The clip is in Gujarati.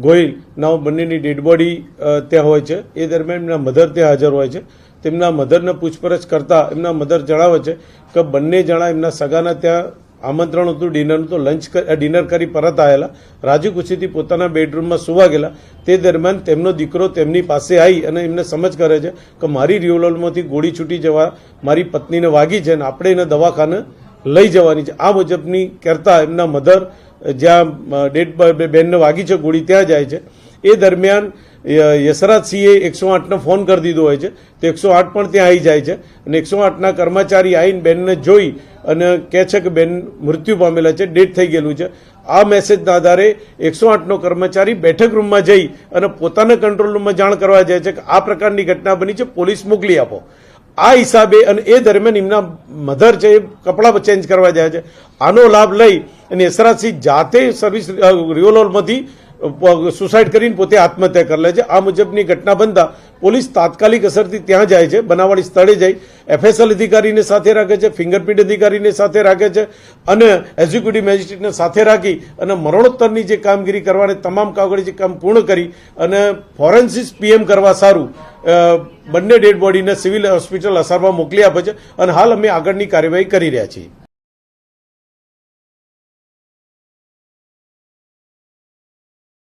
ગોહિલના બંનેની ડેડ બોડી ત્યાં હોય છે. એ દરમિયાન એમના મધર ત્યાં હાજર હોય છે. તેમના મધરને પૂછપરછ કરતા એમના મધર જણાવે છે કે બંને જણા એમના સગાના ત્યાં આમંત્રણ હતું ડિનરનું, તો ડિનર કરી પરત આવેલા, રાજી ખુશીથી પોતાના બેડરૂમમાં સુવા ગયેલા. તે દરમિયાન તેમનો દીકરો તેમની પાસે આવી અને એમને સમજ કરે છે કે મારી રિવોલ્વરમાંથી ગોળી છૂટી જવા મારી પત્નીને વાગી છે અને આપણે એને દવાખાને લઈ જવાની છે. આ મુજબની કરતા એમના મધર જ્યાં ડેડ બેનને વાગી છે ગોળી ત્યાં જાય છે. એ દરમિયાન યશરાજસિંહે 108ને ફોન કરી દીધો હોય છે. તો 108 પણ ત્યાં આવી જાય છે અને 108ના કર્મચારી આવીને બેનને જોઈ અને કહે છે કે બેન મૃત્યુ પામેલા છે, ડેડ થઈ ગયેલું છે. આ મેસેજના આધારે 108નો કર્મચારી બેઠક રૂમમાં જઈ અને પોતાના કંટ્રોલ રૂમમાં જાણ કરવા જાય છે કે આ પ્રકારની ઘટના બની છે, પોલીસ મોકલી આપો. આ હિસાબે અને એ દરમિયાન એમના મધર છે એ કપડાં ચેન્જ કરવા જાય છે. આનો લાભ લઈ અને યશરાજસિંહ જાતે સર્વિસ રિવોલ્વરમાંથી સુસાઇડ કરીને પોતે આત્મહત્યા કરી લે છે. આ મુજબની ઘટના બનતા પોલીસ તાત્કાલિક અસરથી ત્યાં જાય છે, બનાવવાળી સ્થળે જઈ FSL અધિકારીને સાથે રાખે છે, ફિંગરપ્રિન્ટ અધિકારીને સાથે રાખે છે અને એક્ઝિક્યુટિવ મેજિસ્ટ્રેટને સાથે રાખી અને મરણોત્તરની જે કામગીરી કરવાની તમામ કાગળિયા જે કામ પૂર્ણ કરી અને ફોરેન્સિક PM કરવા સારું બંને ડેડ બોડીને સિવિલ હોસ્પિટલ અસારવા મોકલી આપે છે અને હાલ અમે આગળની કાર્યવાહી કરી રહ્યા છીએ.